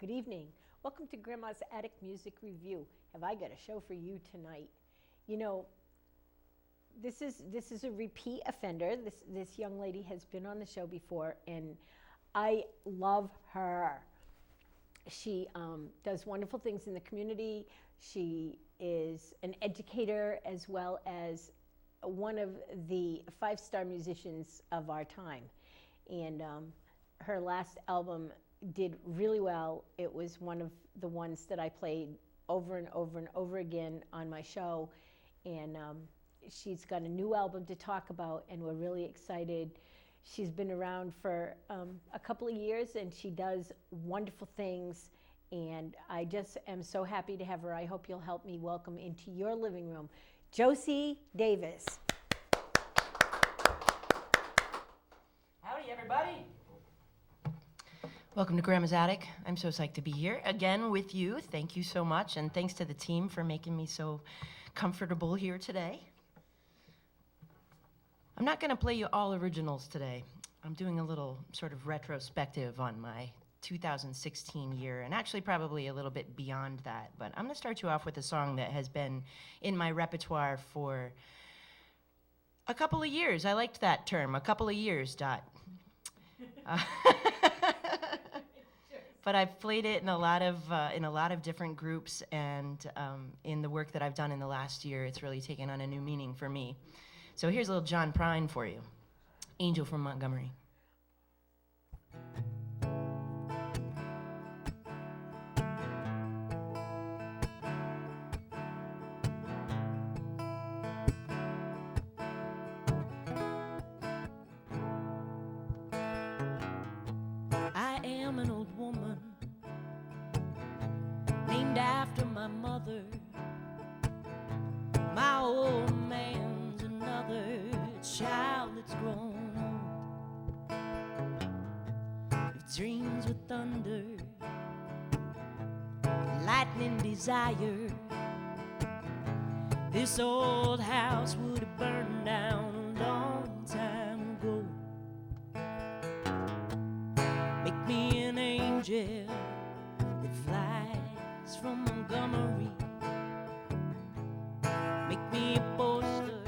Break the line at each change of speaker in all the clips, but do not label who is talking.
Good evening. Welcome to Grandma's Attic Music Review. Have I got a show for you tonight? You know, this is a repeat offender. This young lady has been on the show before, and I love her. She does wonderful things in the community. She is an educator as well as one of the 5-star musicians of our time. And her last album did really well. It was one of the ones that I played over and over and over again on my show. And she's got a new album to talk about, and we're really excited. She's been around for a couple of years, and she does wonderful things. And I just am so happy to have her. I hope you'll help me welcome into your living room, Josi Davis.
Howdy, everybody. Welcome to Grandma's Attic. I'm so psyched to be here again with you. Thank you so much, and thanks to the team for making me so comfortable here today. I'm not going to play you all originals today. I'm doing a little sort of retrospective on my 2016 year, and actually probably a little bit beyond that. But I'm going to start you off with a song that has been in my repertoire for a couple of years. I liked that term, a couple of years, Dot. But I've played it in a lot of different groups, and in the work that I've done in the last year, it's really taken on a new meaning for me. So here's a little John Prine for you, Angel from Montgomery.
I am an old woman named after my mother. My old man's another child that's grown old, with dreams with thunder, lightning desire. This old house would have burned down a long time ago. Make me an angel that flies from Montgomery. Make me a poster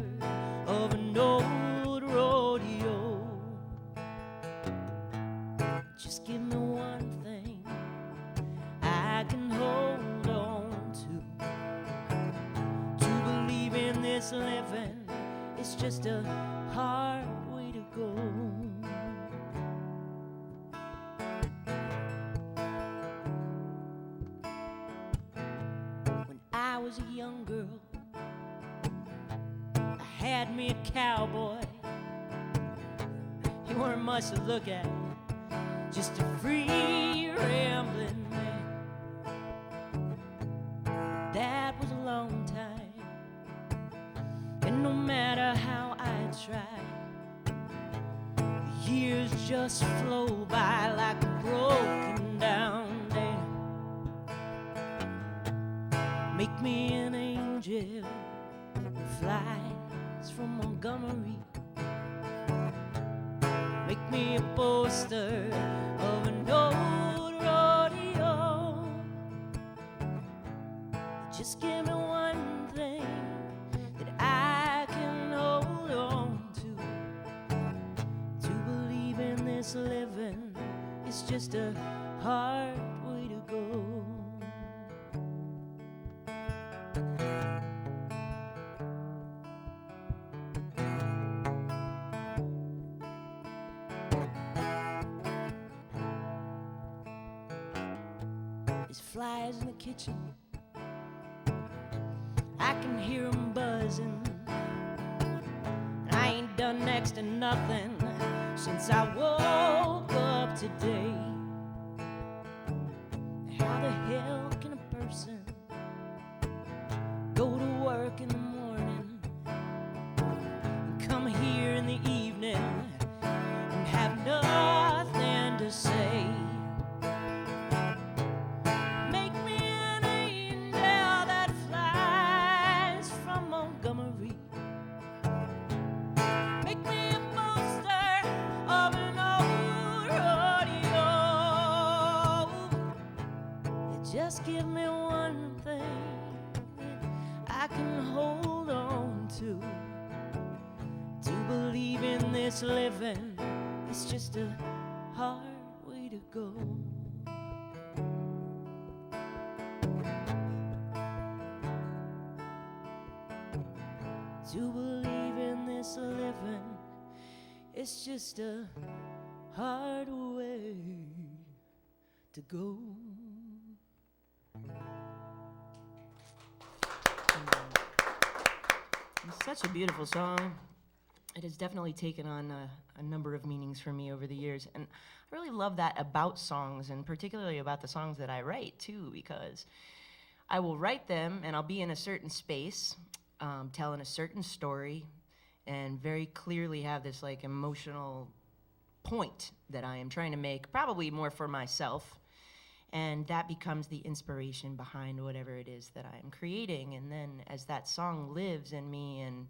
of an old rodeo. Just give me one thing I can hold on to believe in this living. It's just a hard way to go. When I was a young girl, I had me a cowboy. He weren't much to look at, just a free rambling man. That was a long time, and no matter how I tried, the years just flow by like a broken down dam. Make me an angel that flies from Montgomery. Make me a poster of an old rodeo. Just give me one thing that I can hold on to believe in this living. It's just a hard way to go. flies in the kitchen, I can hear them buzzing. And I ain't done next to nothing since I woke up today. How the hell can a person go to work in the morning and come here in the evening and have nothing to say? Make me an angel that flies from Montgomery. Make me a poster of an old rodeo. Just give me one thing I can hold on to believe in this living. It's just a hard way to go. To believe in this living, it's just a hard way to go.
It's such a beautiful song. It has definitely taken on a number of meanings for me over the years. And I really love that about songs, and particularly about the songs that I write, too, because I will write them and I'll be in a certain space, telling a certain story, and very clearly have this like emotional point that I am trying to make, probably more for myself. And that becomes the inspiration behind whatever it is that I'm creating. And then as that song lives in me and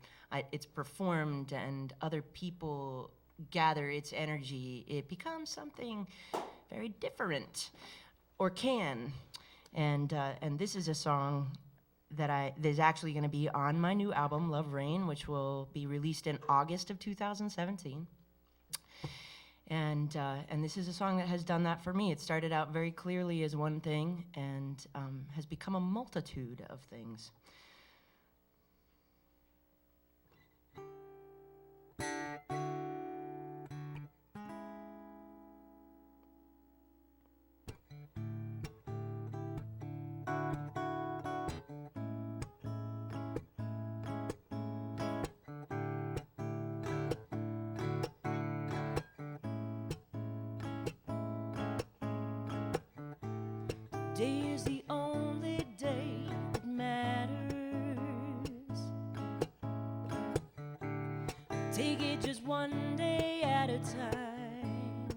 it's performed and other people gather its energy, it becomes something very different, or can. And this is a song that is actually going to be on my new album, Love Rain, which will be released in August of 2017. And this is a song that has done that for me. It started out very clearly as one thing and has become a multitude of things.
Today is the only day that matters. Take it just one day at a time.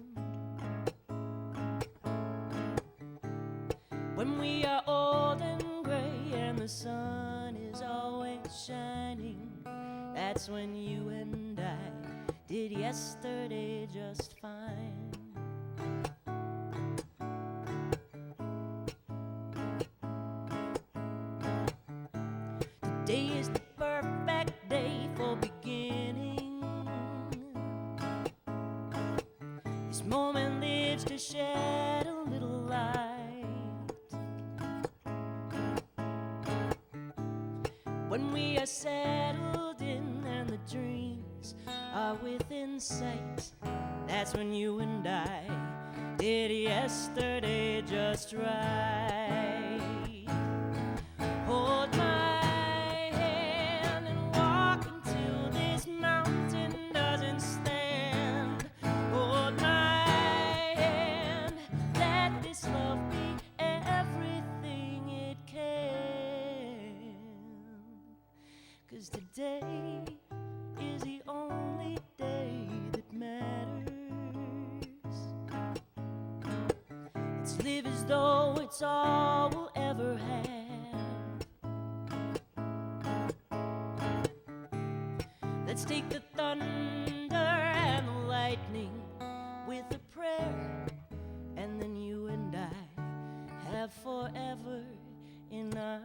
When we are old and gray and the sun is always shining, that's when you and I did yesterday just fine. Today is the perfect day for beginning. This moment lives to shed a little light. When we are settled in and the dreams are within sight, that's when you and I did yesterday just right. Hold my today is the only day that matters. Let's live as though it's all we'll ever have. Let's take the thunder and the lightning with a prayer, and then you and I have forever in our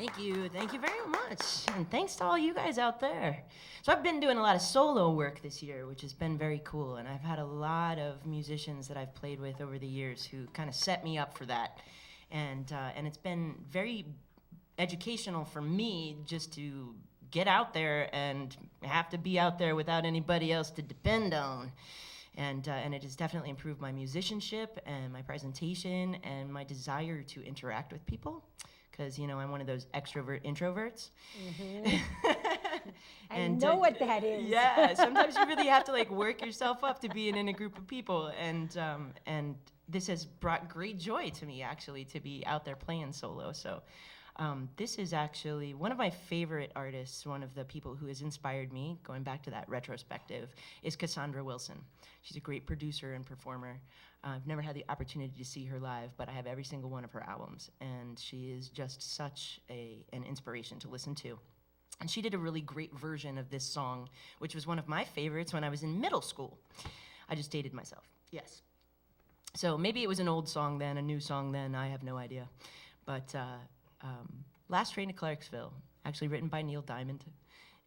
Thank you very much. And thanks to all you guys out there. So I've been doing a lot of solo work this year, which has been very cool. And I've had a lot of musicians that I've played with over the years who kind of set me up for that. And it's been very educational for me just to get out there and have to be out there without anybody else to depend on. And it has definitely improved my musicianship and my presentation and my desire to interact with people. Because, you know, I'm one of those extrovert introverts.
Mm-hmm. I know what that is.
Yeah, sometimes you really have to like work yourself up to being in a group of people, and this has brought great joy to me actually to be out there playing solo. So this is actually one of my favorite artists. One of the people who has inspired me, going back to that retrospective, is Cassandra Wilson. She's a great producer and performer. I've never had the opportunity to see her live, but I have every single one of her albums, and she is just such an inspiration to listen to. And she did a really great version of this song, which was one of my favorites when I was in middle school. I just dated myself, yes. So maybe it was an old song then, a new song then, I have no idea. But Last Train to Clarksville, actually written by Neil Diamond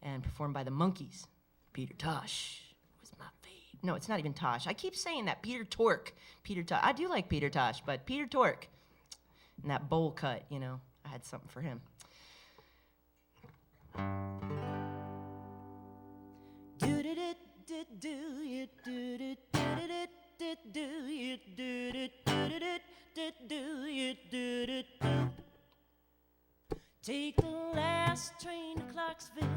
and performed by the Monkees. Peter Tosh was my favorite. No, it's not even Tosh. I keep saying that, Peter Tork. Peter Tosh. I do like Peter Tosh, but Peter Tork. And that bowl cut, you know, I had something for him.
Take the last train to Clarksville.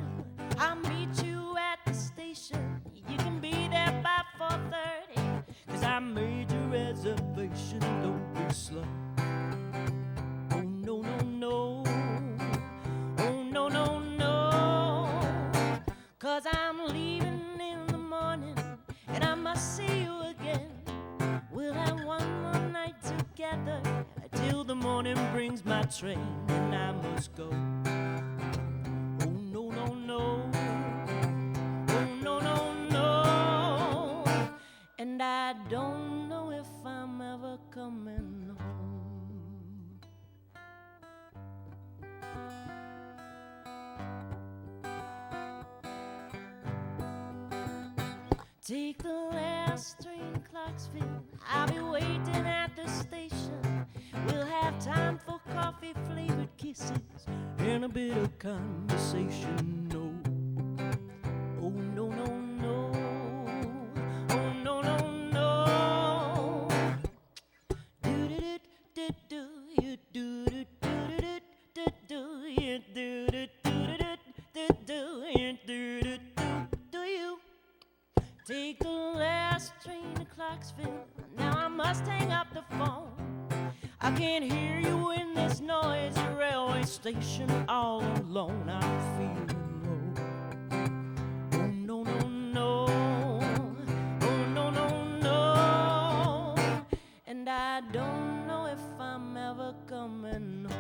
I'll meet you at the station. You can be there by 4:30, 'cause I made your reservation. Don't be slow. Oh, no, no, no. Oh, no, no, no. 'Cause I'm leaving in the morning, and I must see you again. We'll have one more night together till the morning brings my train, and I must go. Oh, no, no, no. Oh, no, no, no. And I don't know if I'm ever coming home. Take the last train to Clarksville. I'll be waiting at the station. We'll have time for coffee-flavored kisses and a bit of conversation. No. Oh, no, no, no. Oh, no, no, no. Do-do-do-do-do. You do-do-do-do-do. You do-do-do-do-do. You do-do-do. Do you? Take the last train to Clarksville. Now I must hang up the phone. I can't hear you in this noisy railway station all alone. I'm feeling low. Oh, no, no, no. Oh, no, no, no. And I don't know if I'm ever coming home.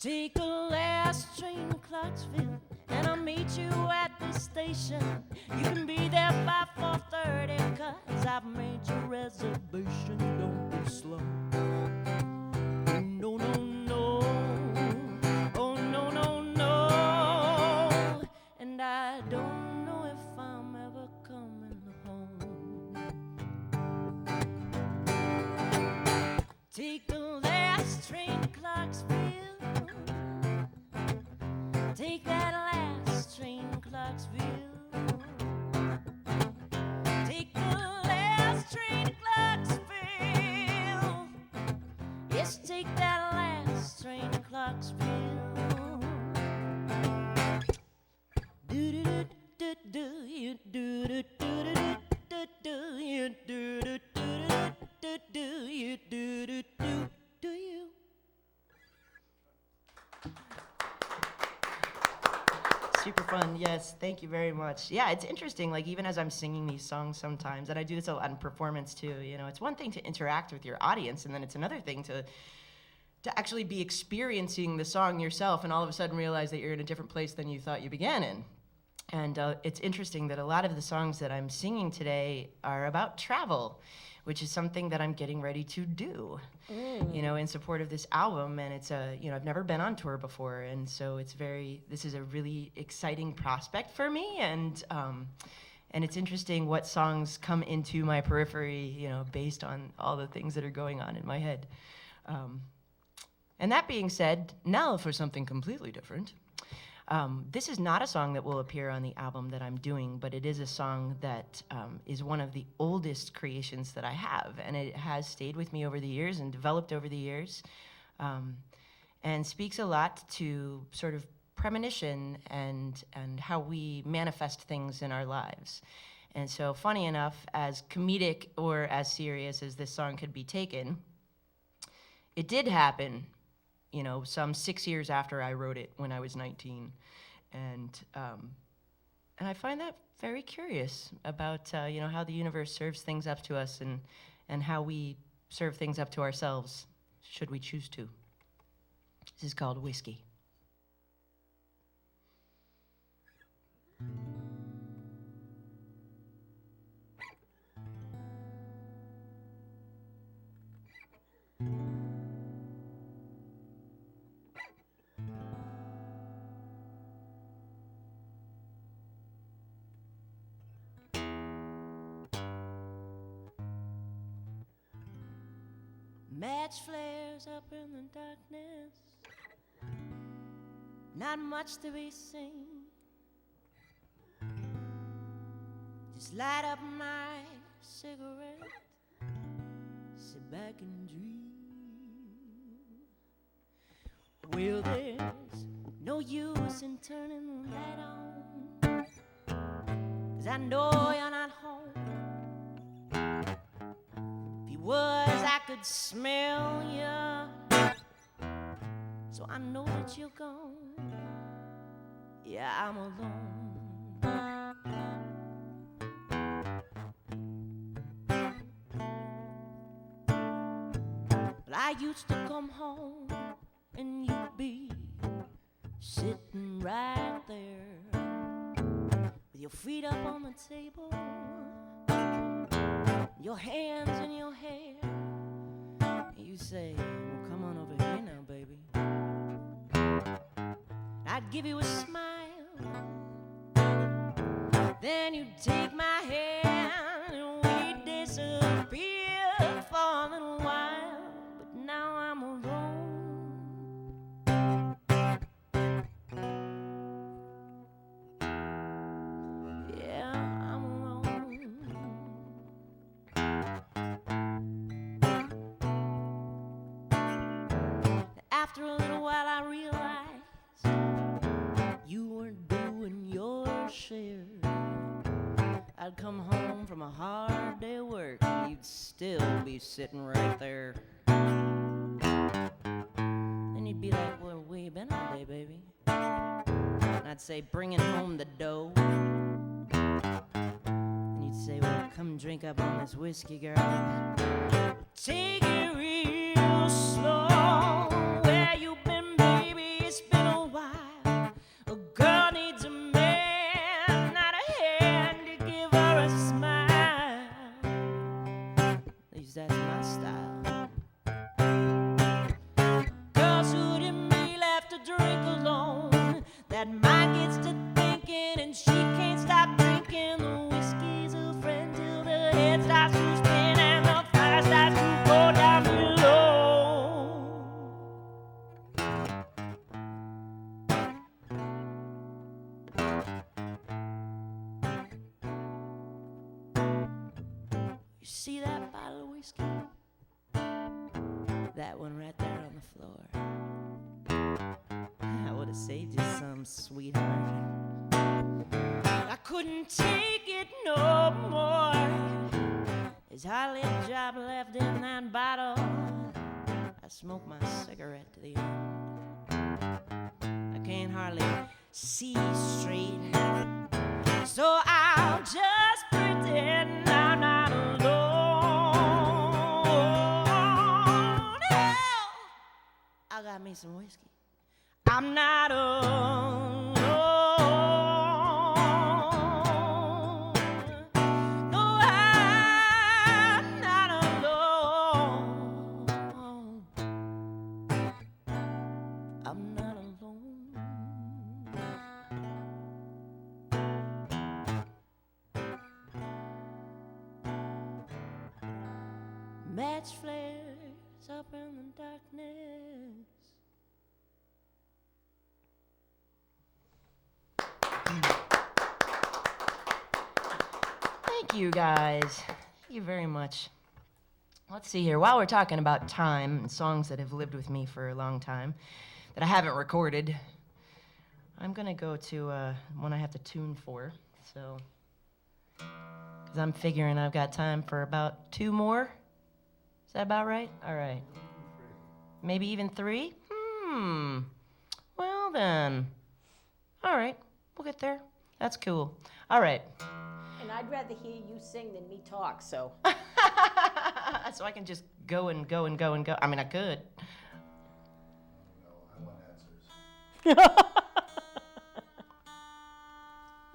Take the last train to Clarksville, and I'll meet you at the station. You can be there by 4:30, 'cause I've made your reservation. Don't be slow. Oh, no, no, no. Oh, no, no, no. And I don't know if I'm ever coming home. Take the last train to Clarksville. Take that last train to Clarksville. Take the last train to Clarksville. Yes, take that last train to Clarksville. Do-do-do-do-do. You do-do-do-do-do. You do-do-do-do-do. You do-do-do. Do you?
Super fun, yes, thank you very much. Yeah, it's interesting, like even as I'm singing these songs sometimes, and I do this a lot in performance too, you know, it's one thing to interact with your audience, and then it's another thing to actually be experiencing the song yourself and all of a sudden realize that you're in a different place than you thought you began in. And it's interesting that a lot of the songs that I'm singing today are about travel, which is something that I'm getting ready to do, you know, in support of this album. And it's you know, I've never been on tour before, and so this is a really exciting prospect for me. And it's interesting what songs come into my periphery, you know, based on all the things that are going on in my head. And that being said, now for something completely different. This is not a song that will appear on the album that I'm doing, but it is a song that is one of the oldest creations that I have, and it has stayed with me over the years and developed over the years, and speaks a lot to sort of premonition and how we manifest things in our lives. And so, funny enough, as comedic or as serious as this song could be taken, it did happen, you know, some 6 years after I wrote it when I was 19. And I find that very curious about, you know, how the universe serves things up to us and how we serve things up to ourselves, should we choose to. This is called Whiskey.
Match flares up in the darkness, not much to be seen. Just light up my cigarette, sit back and dream. Well, there's no use in turning the light on, 'cause I know you're not home. If you was, I could smell you, so I know that you're gone. Yeah, I'm alone. But I used to come home and you'd be sitting right there with your feet up on the table, your hands in your hair. You say, well, come on over here now, baby. I'd give you a smile, then you'd take my hand and we'd disappear for a little while. But now I'm alone. Yeah, I'm alone. After a little while I realized you weren't doing your share. I'd come home from a hard day of work and you'd still be sitting right there. Then you'd be like, well, where you been all day, baby? And I'd say, bringing home the dough. And you'd say, well, come drink up on this whiskey, girl. Take it real slow. Where you been, baby? It's been a while. A girl needs a man, not a hand to give her a smile. At least that's my style. Girls who didn't be left to drink alone. That mind gets to thinking and she can't stop drinking. The whiskey's a friend till the head starts to spin and the fire starts to go down below. You see that bottle of whiskey? That one right there on the floor. I would have saved you some, sweetheart. I couldn't take it no more. There's hardly a drop left in that bottle. I smoke my cigarette to the end. I can't hardly see straight, so I'll just pretend I'm not alone. Hell, I got me some whiskey. I'm not alone. match flares up in the darkness.
Thank you, guys. Thank you very much. Let's see here. While we're talking about time and songs that have lived with me for a long time that I haven't recorded, I'm going to go to one I have to tune for. So, because I'm figuring I've got time for about 2 more. Is that about right? All right. Maybe even 3? Well then. All right. We'll get there. That's cool. All right.
And I'd rather hear you sing than me talk, so.
So I can just go and go and go and go. I mean, I could.
No, I want answers.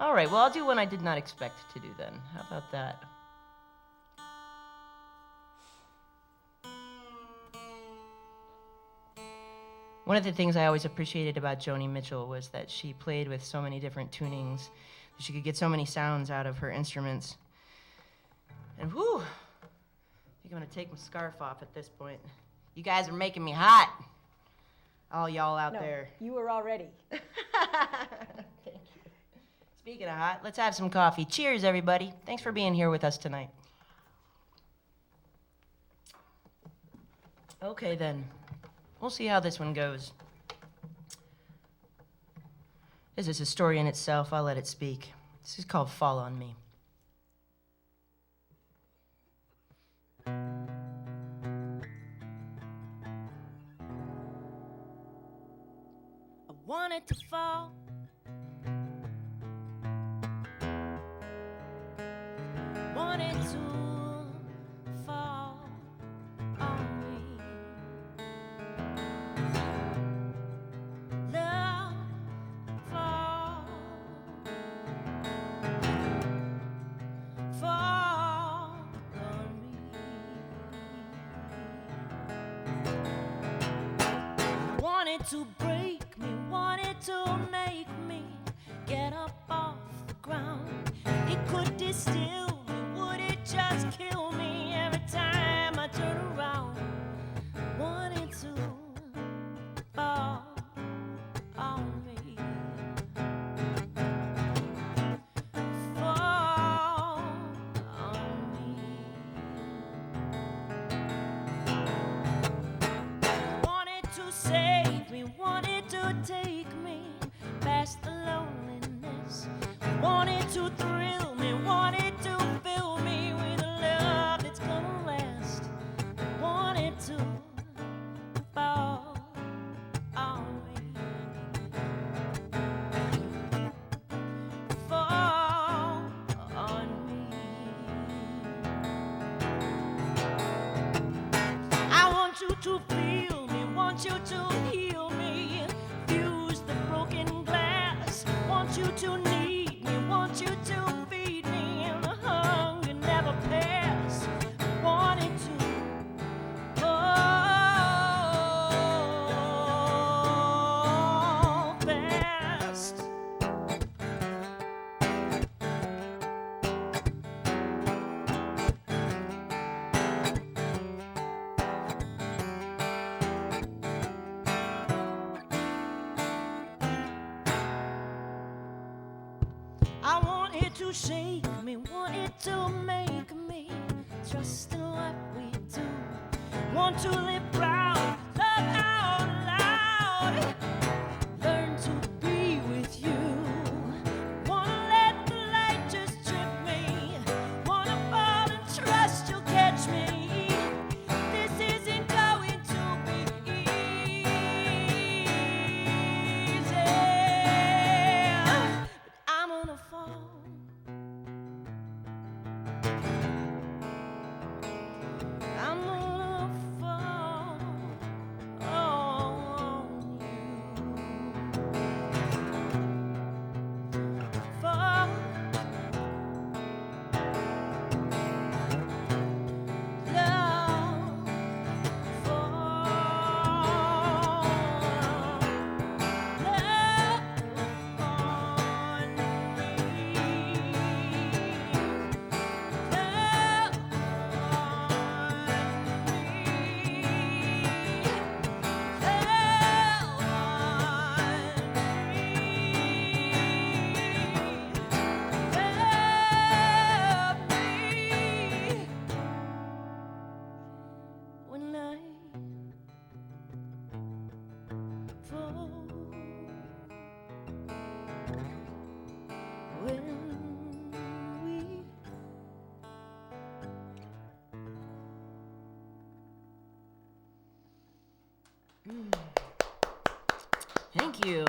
All right, well, I'll do one I did not expect to do then. How about that? One of the things I always appreciated about Joni Mitchell was that she played with so many different tunings. She could get so many sounds out of her instruments. And whew, I think I'm gonna take my scarf off at this point. You guys are making me hot. All y'all out
No,
there.
you were already.
Thank you. Speaking of hot, let's have some coffee. Cheers, everybody. Thanks for being here with us tonight. Okay, then. We'll see how this one goes. This is a story in itself. I'll let it speak. This is called Fall on Me.
I wanted to fall. Wanted to fall on me. Love fall. Fall on me. Wanted to break me, wanted to make me get up off the ground. It could distill me, would it just kill me every time I turn around? Wanted to fall on me. Fall on me. Wanted to save me, wanted to take me past the loneliness. Wanted to thrill me, wanted to fill me with a love that's gonna last. Wanted to fall on me. Fall on me. I want you to feel me, want you to heal me, fuse the broken glass. Want you to need me, want you to feed me, and the hunger never pass. Wanted to fall fast. I want it to shake me, want it to make me trust in what we do. Want to live proud, love out loud, learn to be with you. Wanna let the light just trip me, wanna fall and trust you'll catch me. This isn't going to be easy, but I'm gonna fall. I'm gonna fall.
Thank you.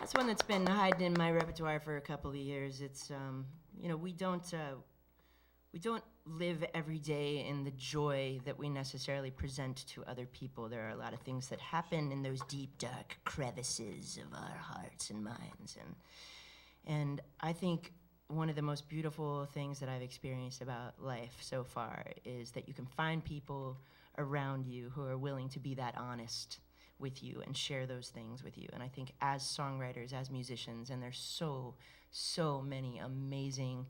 That's one that's been hiding in my repertoire for a couple of years. It's, we don't live every day in the joy that we necessarily present to other people. There are a lot of things that happen in those deep, dark crevices of our hearts and minds. And I think one of the most beautiful things that I've experienced about life so far is that you can find people around you who are willing to be that honest with you and share those things with you. And I think as songwriters, as musicians, and there's so many amazing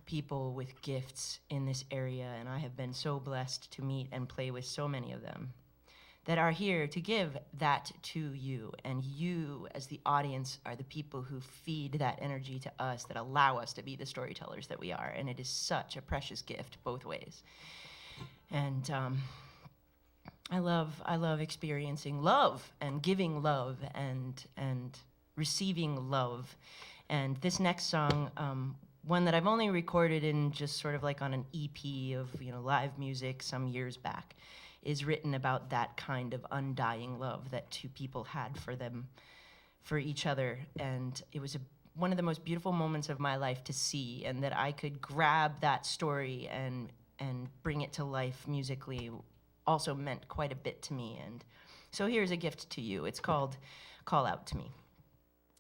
people with gifts in this area, and I have been so blessed to meet and play with so many of them that are here to give that to you. And you, as the audience, are the people who feed that energy to us, that allow us to be the storytellers that we are. And it is such a precious gift both ways. And I love experiencing love and giving love and receiving love. And this next song, one that I've only recorded in just sort of like on an EP of live music some years back, is written about that kind of undying love that two people had for each other. And it was one of the most beautiful moments of my life to see, and that I could grab that story and bring it to life musically also meant quite a bit to me. And so here's a gift to you. It's called Call Out to Me.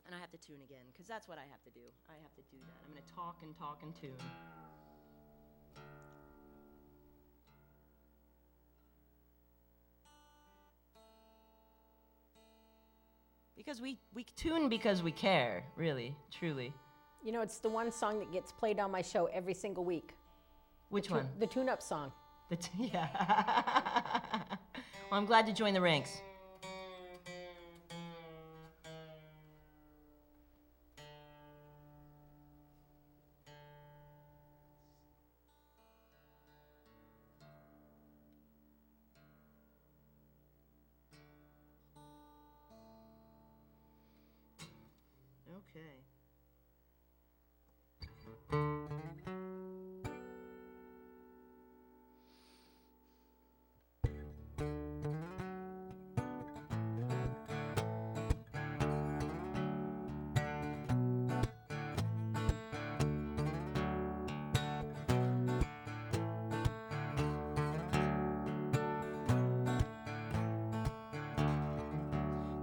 And I have to tune again, because that's what I have to do. I have to do that. I'm going to talk and tune. Because we tune because we care, really, truly.
It's the one song that gets played on my show every single week.
Which one?
The tune-up song.
Yeah. Well, I'm glad to join the ranks. Okay.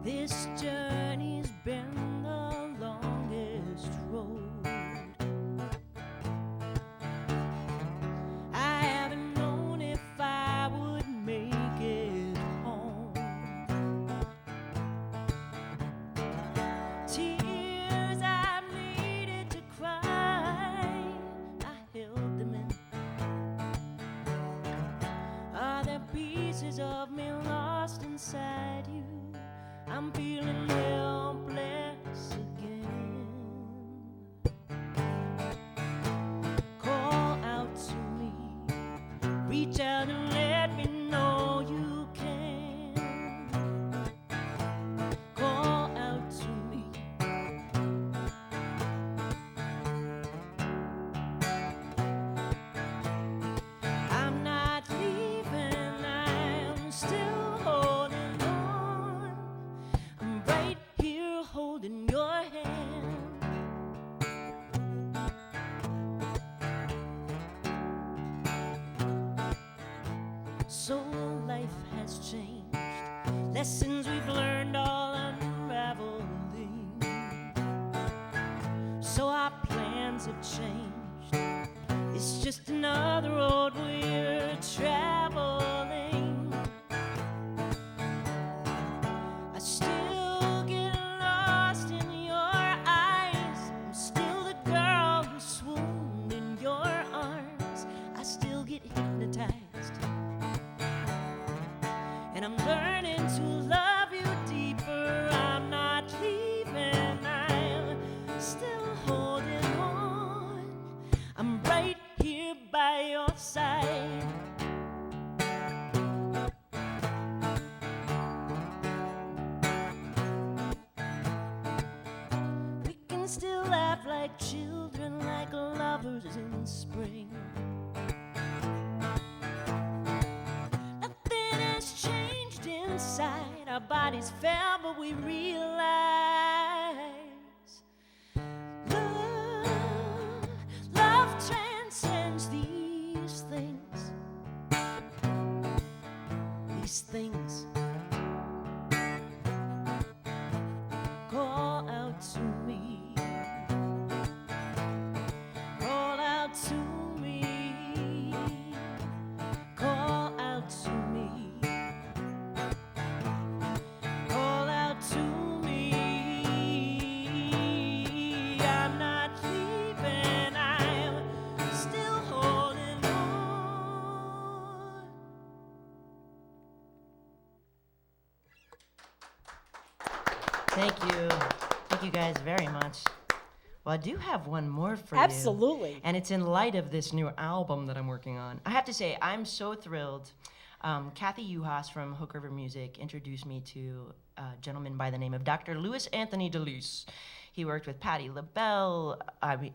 This journey's been the longest road. I haven't known if I would make it home. Tears I've needed to cry, I held them in. Are there pieces of me lost inside you? I'm feeling helpless again. Call out to me, reach out and let me know you can. Call out to me. I'm not leaving, I'm still holding on. I'm right here holding your hand. So life has changed, lessons we've learned all unraveling. So our plans have changed, it's just another road we're traveling. I still get lost in your eyes. I'm still the girl who swooned in your arms. I still get hypnotized. And I'm learning to love you deeper. I'm not leaving, I'm still holding on. I'm right here by your side. We can still laugh like children, like lovers in spring. Nothing has changed inside our bodies. nobody's fair, but we realize love transcends these things. These things. Call out to me. Call out to me. Call out to me. Call out to me. I'm not leaving. I'm still holding on.
Thank you. Thank you guys very much. Well, I do have one more for you.
Absolutely.
And it's in light of this new album that I'm working on. I have to say, I'm so thrilled. Kathy Uhas from Hook River Music introduced me to a gentleman by the name of Dr. Louis Anthony DeLuce. He worked with Patti LaBelle. I mean,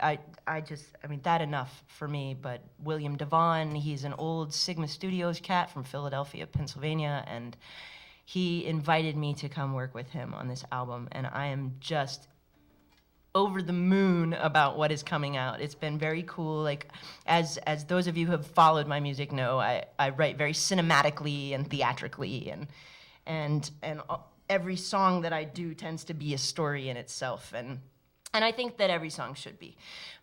that enough for me. But William Devon, he's an old Sigma Studios cat from Philadelphia, Pennsylvania, and he invited me to come work with him on this album, and I am just over the moon about what is coming out. It's been very cool. Like, as those of you who have followed my music know, I write very cinematically and theatrically, and every song that I do tends to be a story in itself, and I think that every song should be.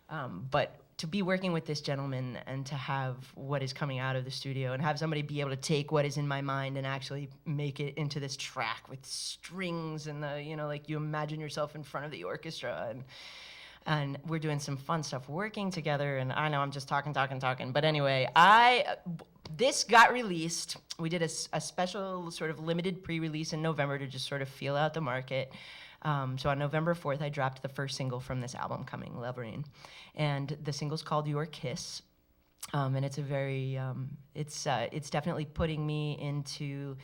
But to be working with this gentleman and to have what is coming out of the studio and have somebody be able to take what is in my mind and actually make it into this track with strings and like you imagine yourself in front of the orchestra, and we're doing some fun stuff working together. And I know I'm just talking, but anyway, this got released. We did a special sort of limited pre-release in November to just sort of feel out the market. So on November 4th, I dropped the first single from this album, Coming, Love Rain. And the single's called Your Kiss. And it's a very, it's definitely putting me into,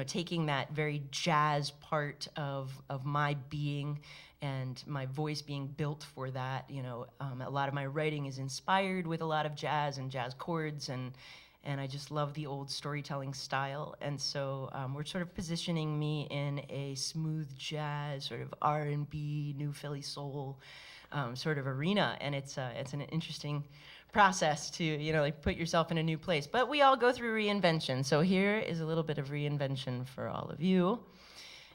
taking that very jazz part of my being and my voice being built for that. A lot of my writing is inspired with a lot of jazz and jazz chords, and I just love the old storytelling style. And so we're sort of positioning me in a smooth jazz, sort of R&B, new Philly soul sort of arena. And it's an interesting process to, put yourself in a new place. But we all go through reinvention. So here is a little bit of reinvention for all of you.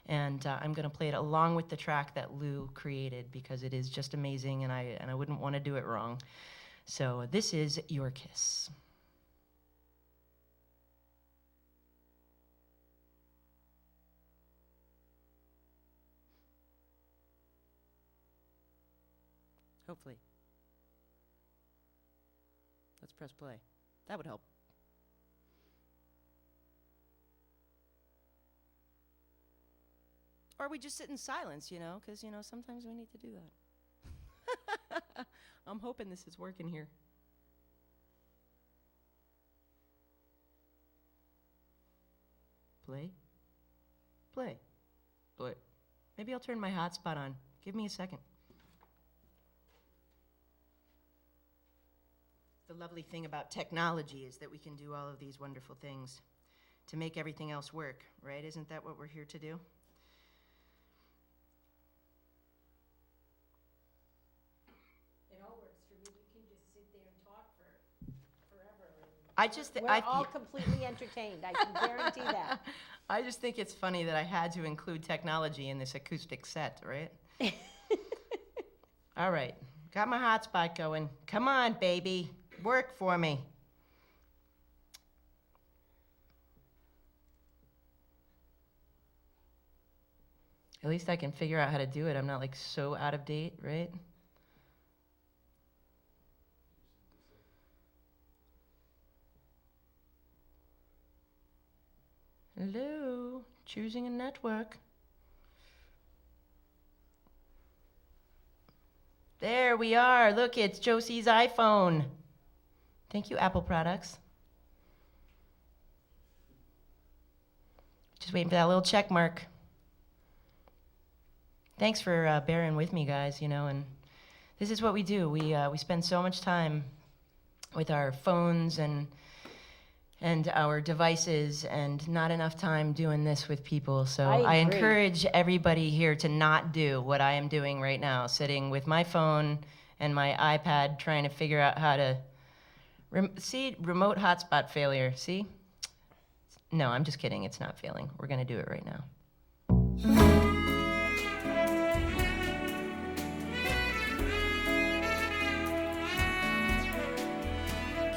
And I'm going to play it along with the track that Lou created because it is just amazing, and I wouldn't want to do it wrong. So this is Your Kiss. Hopefully. Let's press play. That would help. Or we just sit in silence, because, sometimes we need to do that. I'm hoping this is working here. Play. Play. Play. Maybe I'll turn my hotspot on. Give me a second. The lovely thing about technology is that we can do all of these wonderful things to make everything else work, right? Isn't that what we're here to do?
It all works for me. You can just sit there and talk forever. We're all completely entertained. I can guarantee that.
I just think it's funny that I had to include technology in this acoustic set, right? All right, got my hotspot going. Come on, baby. Work for me. At least I can figure out how to do it. I'm not so out of date, right? Hello, choosing a network. There we are. Look, it's Josi's iPhone. Thank you, Apple products. Just waiting for that little check mark. Thanks for bearing with me, guys, and this is what we do. We spend so much time with our phones and and our devices and not enough time doing this with people. So
I
I
agree.
encourage everybody here to not do what I am doing right now, sitting with my phone and my iPad trying to figure out how to see remote hotspot failure. See? No, I'm just kidding. It's not failing. We're going to do it right now.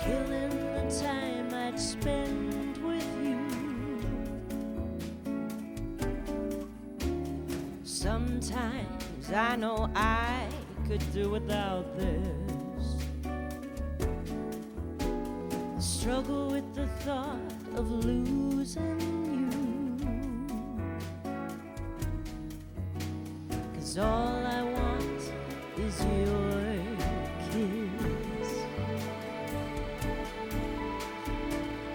Killing the time I'd spend with you. Sometimes I know I could do without this. Struggle with the thought of losing you. 'Cause all I want is your kiss.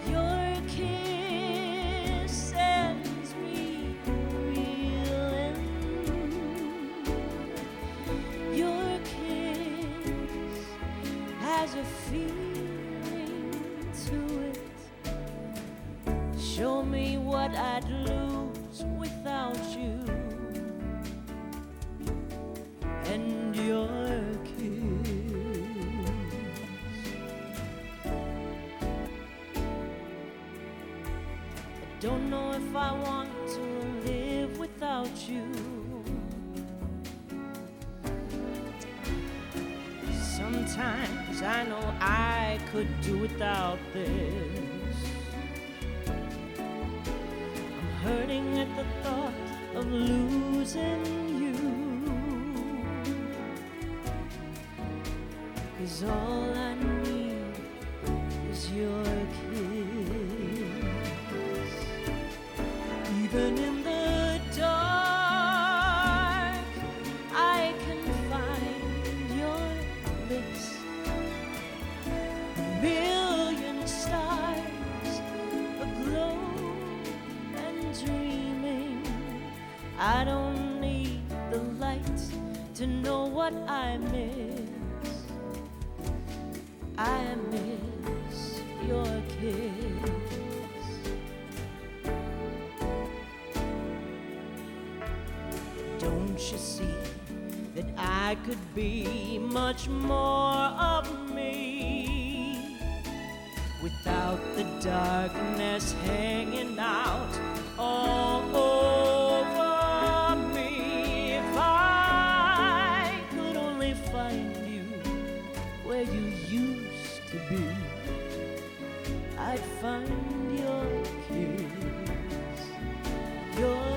Your kiss sends me reeling. Your kiss has a feeling to it. Show me what I'd lose without you and your kiss. I don't know if I want to live without you. Sometimes I know I could do without this. I'm hurting at the thought of losing you. 'Cause all I need is your kiss. Even in the dark, I can find your lips. A million stars aglow and dreaming. I don't need the light to know what I miss. I miss your kiss. Don't you see that I could be much more of me without the darkness hanging out all over me? If I could only find you where you used to be, I'd find your kiss, your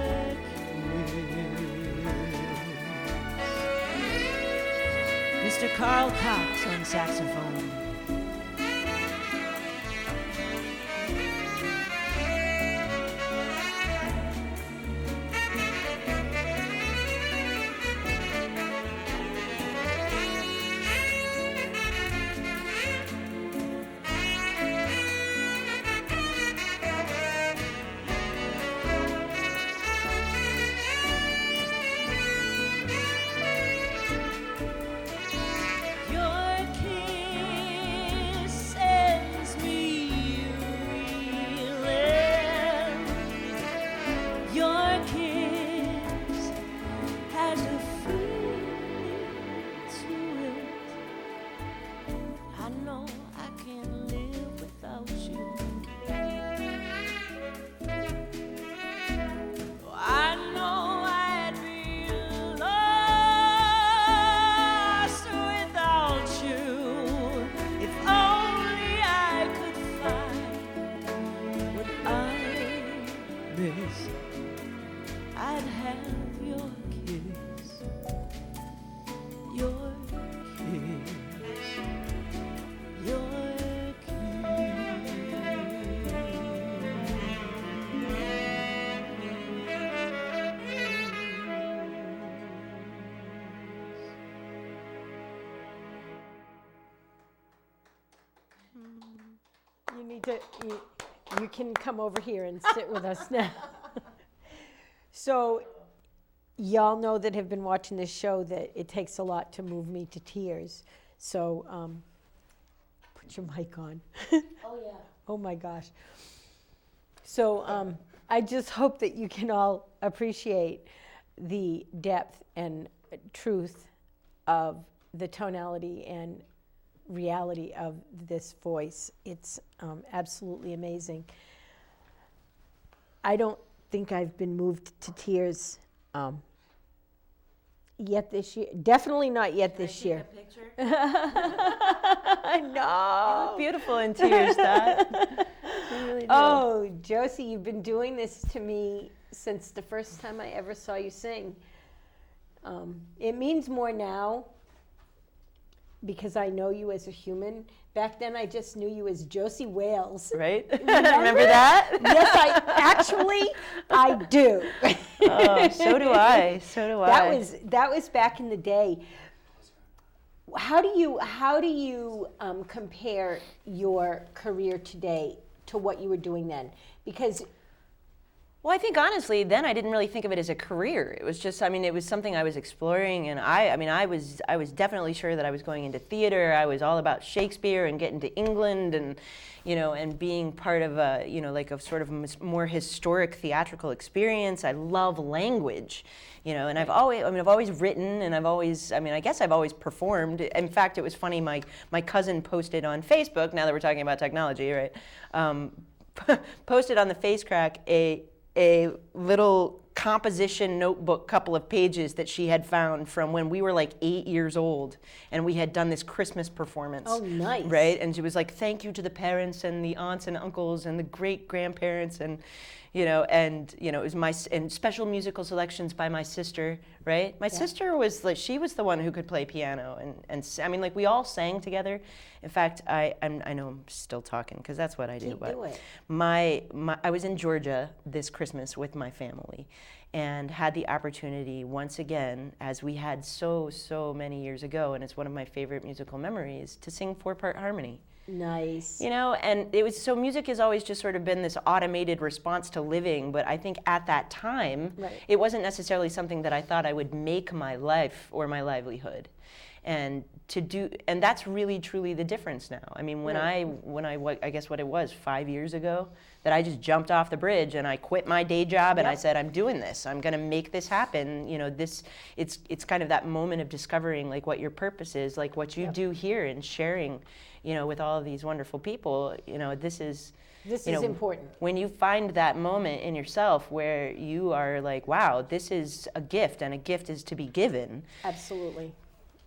Mr. Carl Cox on saxophone. Your kiss sends me reeling. Your kiss has a feeling to it. I know I can't live without you. I know I'd be lost without you. If only I could find what I miss, I'd have your kiss, your kiss, your
You need to, you can come over here and sit with us now. So, y'all know that have been watching this show that it takes a lot to move me to tears. So, put your mic on.
Oh yeah.
Oh my gosh. So I just hope that you can all appreciate the depth and truth of the tonality and reality of this voice. It's absolutely amazing. I don't think I've been moved to tears yet this year. Definitely not yet this year.
A picture?
No.
You look beautiful in tears, Dot. You really do.
Oh, Josie, you've been doing this to me since the first time I ever saw you sing. It means more now because I know you as a human. Back then, I just knew you as Josie Wales.
Right?
Remember
that?
Yes, I do.
Oh, so do I. So do I.
That was back in the day. How do you compare your career today to what you were doing then? Because
Well, I think honestly, then I didn't really think of it as a career. It was just, it was something I was exploring, and I was definitely sure that I was going into theater. I was all about Shakespeare and getting to England, and and being part of a like a sort of more historic theatrical experience. I love language, and I've always written, and I guess I've always performed. In fact, it was funny. My cousin posted on Facebook. Now that we're talking about technology, right? Posted on the Face Crack a little composition notebook, couple of pages that she had found from when we were like 8 years old, and we had done this Christmas performance.
Oh, nice.
Right? And she was like, thank you to the parents and the aunts and uncles and the great grandparents, and it was and special musical selections by my sister, right? My sister was like, she was the one who could play piano, and we all sang together. In fact, I know I'm still talking because that's what I do.
Keep doing.
I was in Georgia this Christmas with my family, and had the opportunity once again, as we had so many years ago, and it's one of my favorite musical memories, to sing 4-part harmony.
Nice.
And it was, so music has always just sort of been this automated response to living, but I think at that time, it wasn't necessarily something that I thought I would make my life or my livelihood. And that's really truly the difference now. When I guess what it was, 5 years ago, that I just jumped off the bridge and I quit my day job and I said, I'm doing this. I'm going to make this happen. It's kind of that moment of discovering like what your purpose is, like what you do here, and sharing, with all of these wonderful people. This is
important.
When you find that moment in yourself where you are like, wow, this is a gift, and a gift is to be given.
Absolutely.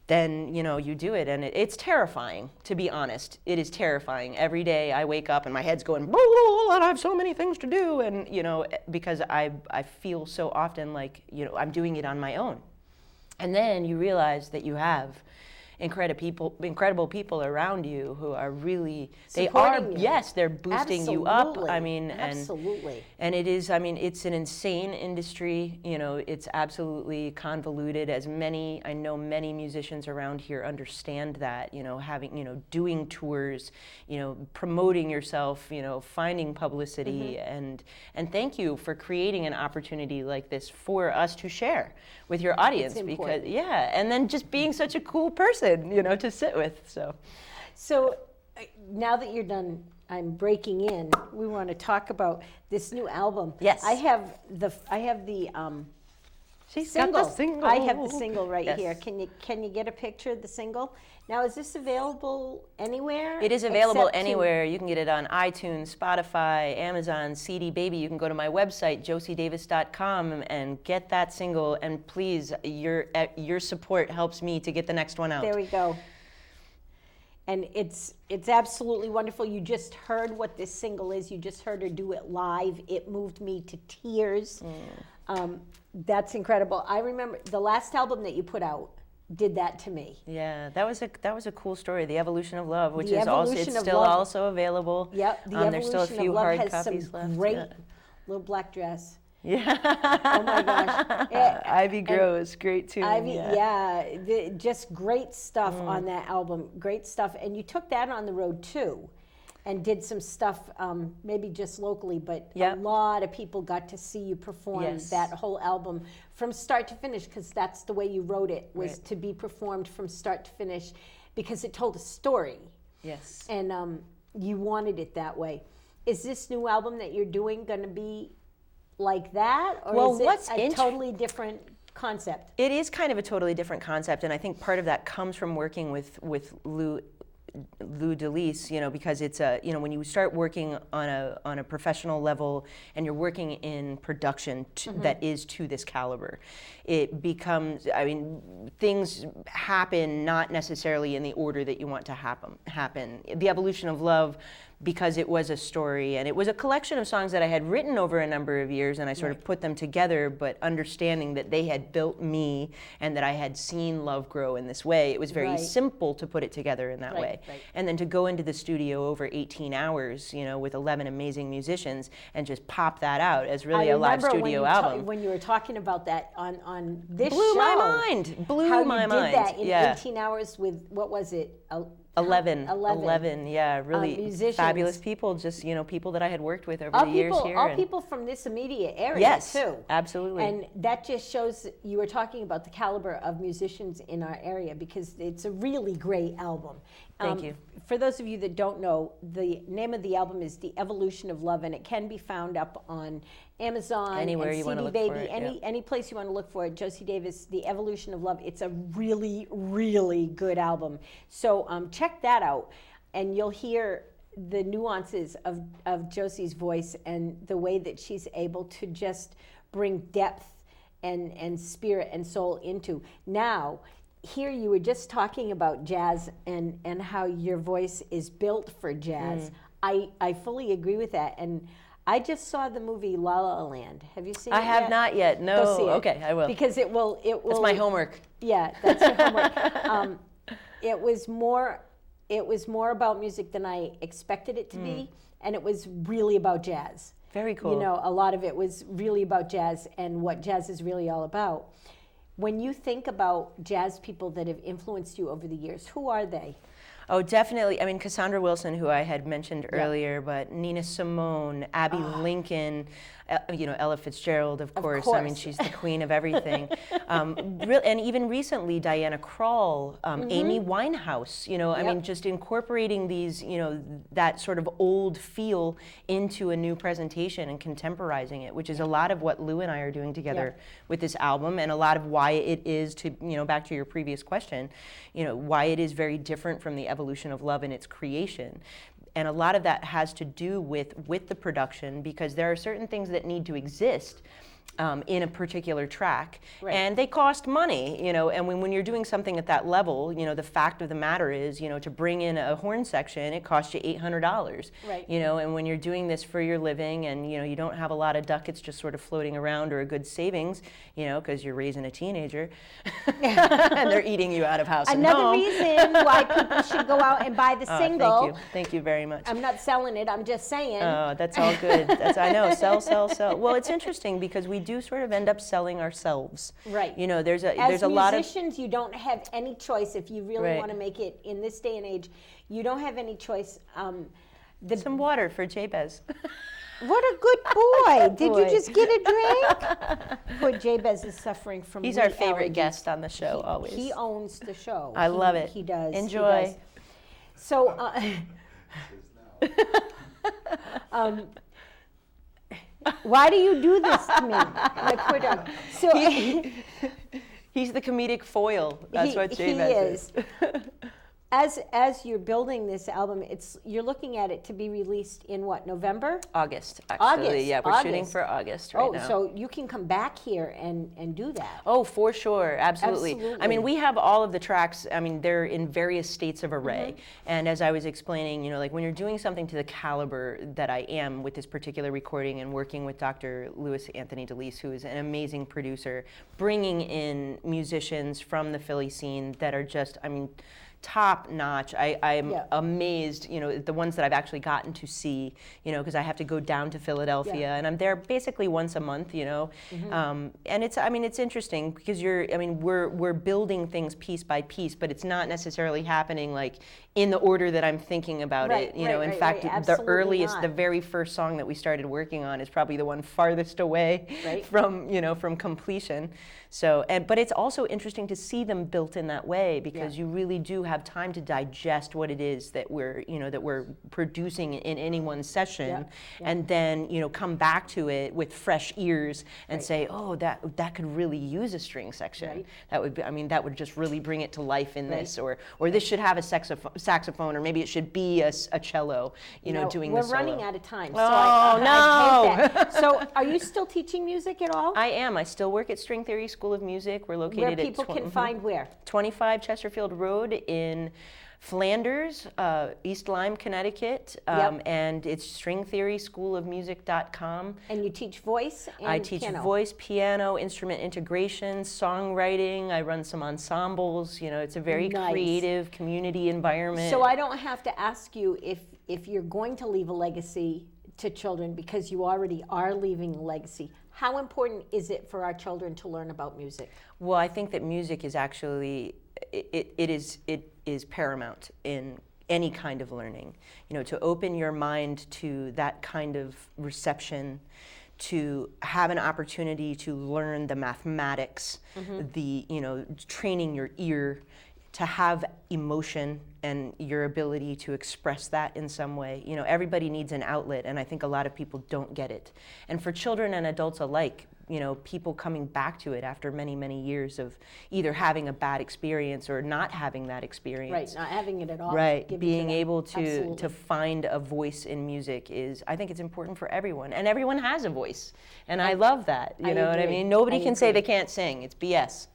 Then you do it, and it's terrifying, to be honest. It is terrifying. Every day I wake up and my head's going, and I have so many things to do, and because I feel so often like I'm doing it on my own. And then you realize that you have incredible people around you who are really,
supporting you.
Yes, they're boosting you up.
Absolutely.
And it is, it's an insane industry. It's absolutely convoluted, as I know many musicians around here understand that, having, doing tours, promoting yourself, finding publicity, and thank you for creating an opportunity like this for us to share with your audience.
It's important.
And then just being such a cool person, to sit with,
So now that you're done, I'm breaking in. We want to talk about this new album.
Yes.
I have the
She's
single.
got the single.
I have the single right
Yes.
here. Can you get a picture of the single? Now, is this available anywhere?
It is available
except to-
anywhere. You can get it on iTunes, Spotify, Amazon, CD Baby. You can go to my website, josidavis.com, and get that single. And please, your support helps me to get the next one out.
There we go. And it's absolutely wonderful. You just heard what this single is. You just heard her do it live. It moved me to tears. That's incredible. I remember the last album that you put out did that to me.
Yeah, that was a cool story. The Evolution of Love, which
The
is also
Evolution of
still
Love.
also available.
Yep. The
There's still a
Evolution
few
of Love
hard
has
copies
some
left.
great
Yeah.
little black dress.
Yeah.
Oh my gosh.
Ivy Grow is great too.
Ivy, just great stuff on that album. Great stuff. And you took that on the road too, and did some stuff, maybe just locally, but a lot of people got to see you perform that whole album from start to finish, because that's the way you wrote it, was to be performed from start to finish, because it told a story.
Yes.
And you wanted it that way. Is this new album that you're doing going to be like that, or
Well,
is it
what's
a totally different concept?
It is kind of a totally different concept, and I think part of that comes from working with Lou Davis, because it's when you start working on a professional level and you're working in production that is to this caliber, it becomes, things happen not necessarily in the order that you want to happen. The Evolution of Love, because it was a story and it was a collection of songs that I had written over a number of years, and I sort of put them together, but understanding that they had built me and that I had seen love grow in this way, it was very simple to put it together in that way. And then to go into the studio over 18 hours, with 11 amazing musicians and just pop that out as really a live studio album.
When you were talking about that on this
Blew
show.
my mind. Blew
how
my
you
mind.
did that in
Yeah.
18 hours with, what was it?
11, yeah, really
musicians.
fabulous people, just, people that I had worked with over the years here.
All people from this immediate area,
yes,
too.
Absolutely.
And that just shows, you were talking about the caliber of musicians in our area, because it's a really great album.
Thank you.
For those of you that don't know, the name of the album is The Evolution of Love, and it can be found up on Amazon,
anywhere
and
you
CD
want to look
Baby,
for it,
any place you want to look for it. Josi Davis, The Evolution of Love. It's a really, really good album. So check that out, and you'll hear the nuances of Josi's voice and the way that she's able to just bring depth and spirit and soul into. Now, here you were just talking about jazz and how your voice is built for jazz. I fully agree with that. And I just saw the movie La La Land. Have you seen it?
I have not yet. No.
Go see it.
Okay, I will.
Because it will.
That's my homework.
Yeah, that's your homework. It was more about music than I expected it to be, and it was really about jazz.
Very cool.
A lot of it was really about jazz and what jazz is really all about. When you think about jazz people that have influenced you over the years, who are they?
Oh, definitely. Cassandra Wilson, who I had mentioned earlier, but Nina Simone, Abby Lincoln, Ella Fitzgerald, of course. She's the queen of everything. And even recently, Diana Krall, Amy Winehouse, just incorporating these, that sort of old feel into a new presentation and contemporizing it, which is a lot of what Lou and I are doing together with this album, and a lot of why it is, to, back to your previous question, why it is very different from the Evolution of Love in its creation. And a lot of that has to do with the production, because there are certain things that need to exist in a particular track, and they cost money, and when you're doing something at that level, the fact of the matter is, to bring in a horn section, it costs you $800, and when you're doing this for your living, and you don't have a lot of ducats just sort of floating around, or a good savings, because you're raising a teenager, and they're eating you out of house and
Another
home.
reason why people should go out and buy the single.
Thank you very much.
I'm not selling it, I'm just saying.
Oh, that's all good. I know, sell. Well, it's interesting because we do sort of end up selling ourselves.
Right.
There's a lot of...
As musicians, you don't have any choice if you really want to make it in this day and age. You don't have any choice.
Some water for Jabez.
What a good boy. Did you just get a drink? Poor Jabez is suffering from
He's our
wheat
favorite
allergies.
guest on the show, always.
He owns the show.
I love it.
He does.
Enjoy.
He does. So, why do you do this to me? My poor dog. So
He's the comedic foil. That's what Jabez is.
As you're building this album, you're looking at it to be released in what, November?
August, actually.
August,
Yeah, we're shooting for August right now.
Oh, so you can come back here and do that.
Oh, for sure, absolutely.
Absolutely.
We have all of the tracks, they're in various states of array. And as I was explaining, like when you're doing something to the caliber that I am with this particular recording, and working with Dr. Louis Anthony DeLise, who is an amazing producer, bringing in musicians from the Philly scene that are just, top notch. I'm amazed, the ones that I've actually gotten to see, because I have to go down to Philadelphia, and I'm there basically once a month, and it's interesting because we're building things piece by piece, but it's not necessarily happening like in the order that I'm thinking about it. In fact, the earliest, the very first song that we started working on is probably the one farthest away from, from completion.
So, but it's also interesting to see them built in that way, because you really do have time to digest what it is that we're producing in any one session, and then come back to it with fresh ears and say, oh, that could really use a string section. That would be, that would just really bring it to life in this, or this should have a saxophone, or maybe it should be a cello, doing the solo.
We're running out of time. So
Oh,
I hate
no.
that. So are you still teaching music at all?
I am. I still work at String Theory School of Music. We're located
Where people can find where?
25 Chesterfield Road in Flanders, East Lyme, Connecticut, and it's stringtheoryschoolofmusic.com.
And you teach voice and
I teach
piano.
voice, piano, instrument integration, songwriting. I run some ensembles. It's a very creative community environment.
So I don't have to ask you if you're going to leave a legacy to children, because you already are leaving a legacy. How important is it for our children to learn about music?
Well, I think that music is actually, it is paramount in any kind of learning. To open your mind to that kind of reception, to have an opportunity to learn the mathematics, the, training your ear, to have emotion and your ability to express that in some way. Everybody needs an outlet, and I think a lot of people don't get it. And for children and adults alike, people coming back to it after many, many years of either having a bad experience or not having that experience.
Right, not having it at all.
Right,
Give it
being
to them.
able to
Absolutely.
find a voice in music is, I think it's important for everyone. And everyone has a voice. And I love that, you know what I
agree.
mean? Nobody
I
can say
agree.
they can't sing, it's BS.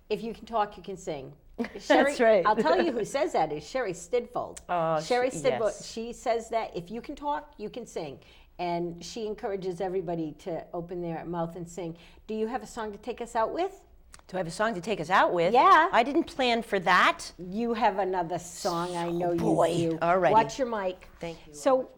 If you can talk, you can sing. Sherry,
That's right.
I'll tell you who says that is Sherry Stidfold.
Oh,
Sherry Stidfold,
yes.
she says that if you can talk, you can sing. And she encourages everybody to open their mouth and sing. Do you have a song to take us out with?
Do I have a song to take us out with?
Yeah.
I didn't plan for that.
You have another song, I know
boy.
you do.
All righty.
Watch your mic.
Thank you.
So,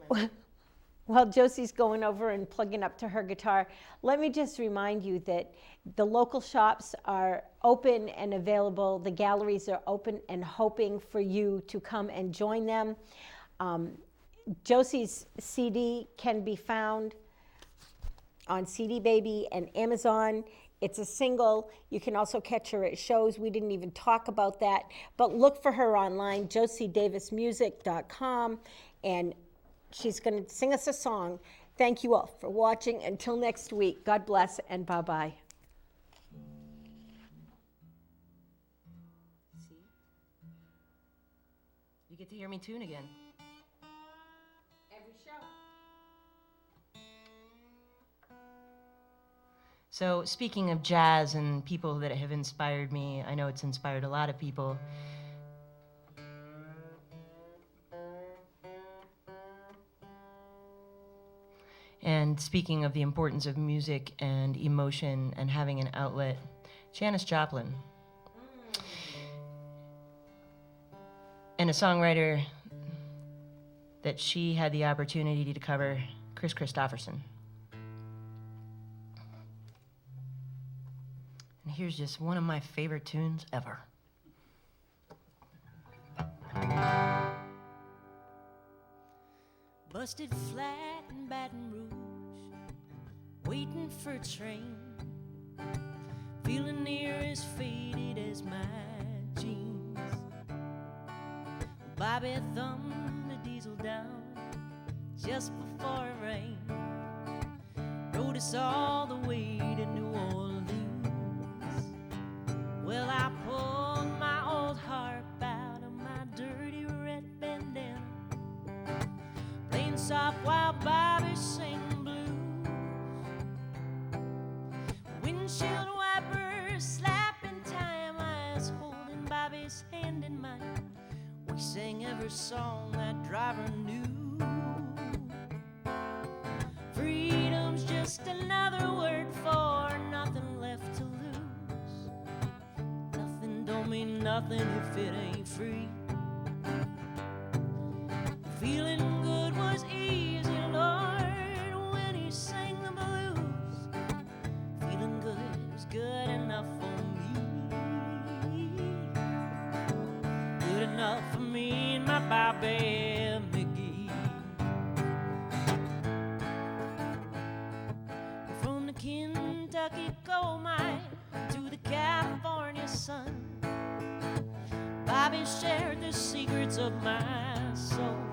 while Josie's going over and plugging up to her guitar, let me just remind you that the local shops are open and available. The galleries are open and hoping for you to come and join them. Josie's CD can be found on CD Baby and Amazon. It's a single. You can also catch her at shows. We didn't even talk about that. But look for her online, josidavismusic.com, and she's going to sing us a song. Thank you all for watching. Until next week, God bless and bye-bye.
See? You get to hear me tune again.
Every show.
So speaking of jazz and people that have inspired me, I know it's inspired a lot of people. And speaking of the importance of music and emotion and having an outlet, Janis Joplin. And a songwriter that she had the opportunity to cover, Chris Christopherson. And here's just one of my favorite tunes ever.
Busted flat in Baton Rouge, waiting for a train, feeling near as faded as my jeans. Bobby thumbed the diesel down just before it rained, rode us all the way to New Orleans. Well, I pulled my old harp out of my dirty red bandana, playing soft while Bobby sang blues. Windshield wipers slapping time, I was holding Bobby's hand in mine. We sang every song that driver knew. Freedom's just another word for nothing left to lose. Nothing don't mean nothing if it ain't free. Feeling good was easy, Lord, when he sang the blues. Feeling good was good enough for me. Good enough for me and my Bobby McGee. From the Kentucky coal mine to I've shared the secrets of my soul.